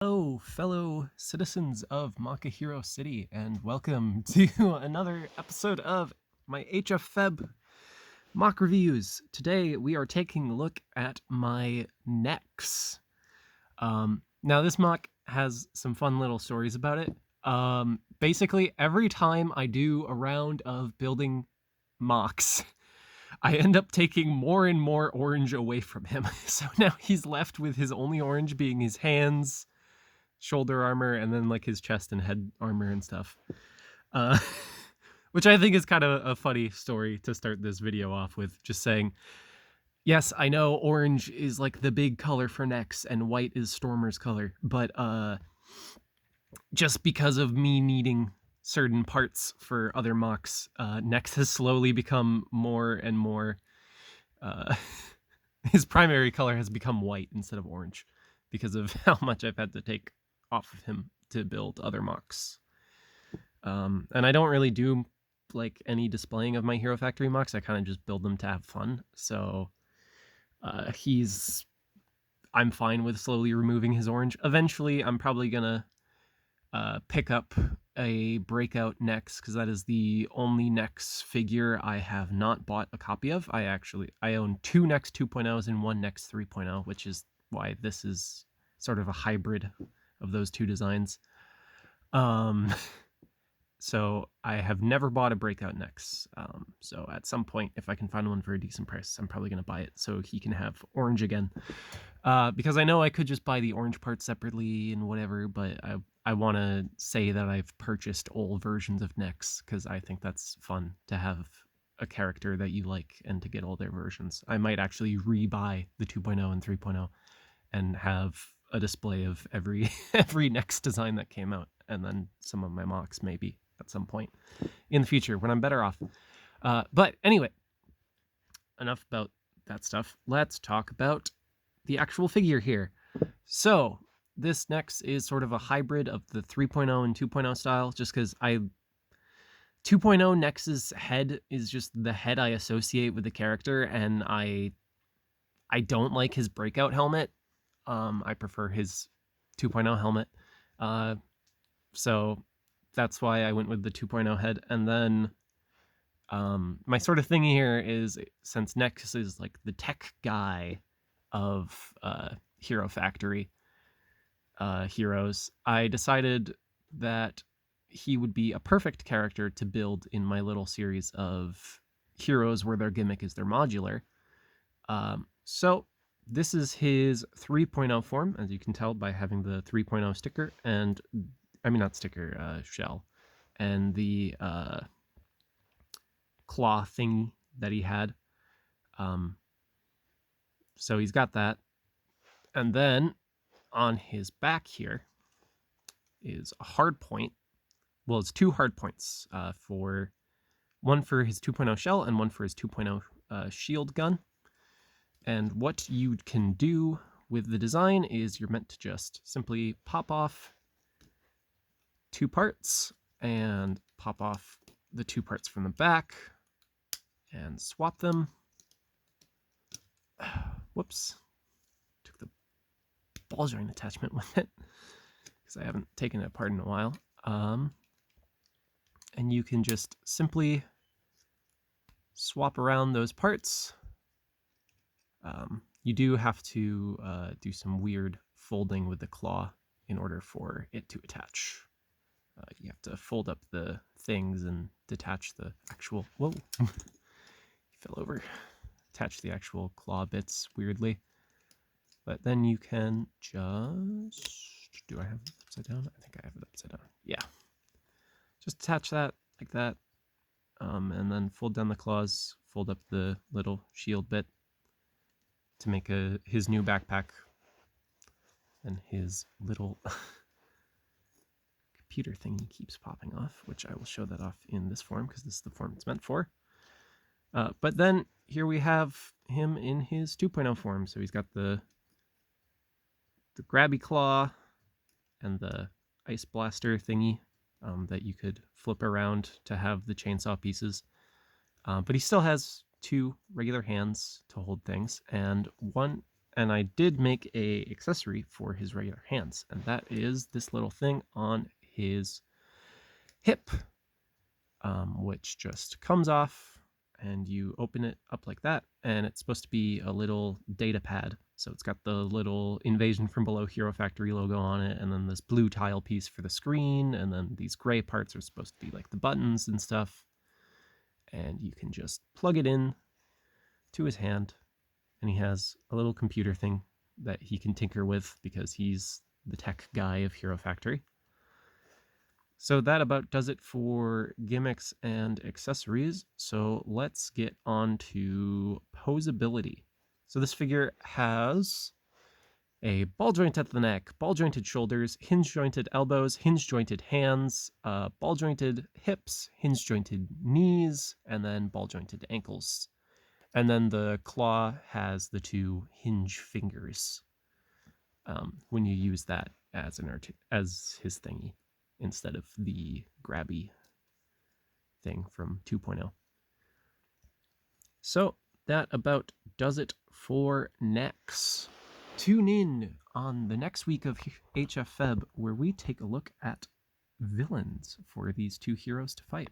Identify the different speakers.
Speaker 1: Hello, fellow citizens of Makahiro City, and welcome to another episode of my HFfeb mock reviews. Today we are taking a look at my Nex. Now this mock has some fun little stories about it. Basically, every time I do a round of building mocks, I end up taking more and more orange away from him. So now he's left with his only orange being his hands, shoulder armor, and then like his chest and head armor and stuff. Uh, which I think is kind of a funny story to start this video off with, just saying, yes, I know orange is like the big color for Nex and white is Stormer's color, but just because of me needing certain parts for other mocks, Nex has slowly become more and more, his primary color has become white instead of orange because of how much I've had to take off of him to build other mocks. And I don't really do like any displaying of my Hero Factory mocks. I kind of just build them to have fun. So I'm fine with slowly removing his orange. Eventually, I'm probably gonna pick up a Breakout Nex, because that is the only Nex figure I have not bought a copy of. I own two Nex 2.0s and one Nex 3.0, which is why this is sort of a hybrid of those two designs. So I have never bought a Breakout Nex. So at some point, if I can find one for a decent price, I'm probably going to buy it so he can have orange again. Because I know I could just buy the orange part separately and whatever, but I want to say that I've purchased old versions of Nex because I think that's fun to have a character that you like and to get all their versions. I might actually rebuy the 2.0 and 3.0 and have a display of every Nex design that came out, and then some of my mocks maybe at some point in the future when I'm better off. But anyway, enough about that stuff. Let's talk about the actual figure here. So this Nex is sort of a hybrid of the 3.0 and 2.0 style, just because 2.0 Nex's head is just the head I associate with the character, and I don't like his breakout helmet. I prefer his 2.0 helmet. So that's why I went with the 2.0 head. And then my sort of thing here is, since Nex is like the tech guy of Hero Factory heroes, I decided that he would be a perfect character to build in my little series of heroes where their gimmick is their modular. So this is his 3.0 form, as you can tell by having the 3.0 sticker, and I mean not sticker, shell, and the claw thingy that he had. So he's got that. And then on his back here is a hard point. Well, it's two hard points, for one for his 2.0 shell and one for his 2.0 shield gun. And what you can do with the design is you're meant to just simply pop off two parts and pop off the two parts from the back and swap them. Whoops. Took the ball joint attachment with it because I haven't taken it apart in a while. And you can just simply swap around those parts. You do have to do some weird folding with the claw in order for it to attach. You have to fold up the things and detach the actual... Whoa! He fell over. Attach the actual claw bits weirdly. But then you can just... Do I have it upside down? I think I have it upside down. Yeah. Just attach that like that. And then fold down the claws, fold up the little shield bit to make his new backpack, and his little computer thingy keeps popping off, which I will show that off in this form because this is the form it's meant for. But then here we have him in his 2.0 form. So he's got the grabby claw and the ice blaster thingy that you could flip around to have the chainsaw pieces. But he still has two regular hands to hold things, and And I did make a accessory for his regular hands, and that is this little thing on his hip, which just comes off, and you open it up like that, and it's supposed to be a little data pad. So it's got the little Invasion from Below Hero Factory logo on it, and then this blue tile piece for the screen, and then these gray parts are supposed to be like the buttons and stuff. And you can just plug it in to his hand, and he has a little computer thing that he can tinker with because he's the tech guy of Hero Factory. So that about does it for gimmicks and accessories. So let's get on to posability. So this figure has a ball joint at the neck, ball jointed shoulders, hinge jointed elbows, hinge jointed hands, ball jointed hips, hinge jointed knees, and then ball jointed ankles. And then the claw has the two hinge fingers when you use that as as his thingy instead of the grabby thing from 2.0. So that about does it for Nex. Tune in on the next week of HFfeb where we take a look at villains for these two heroes to fight.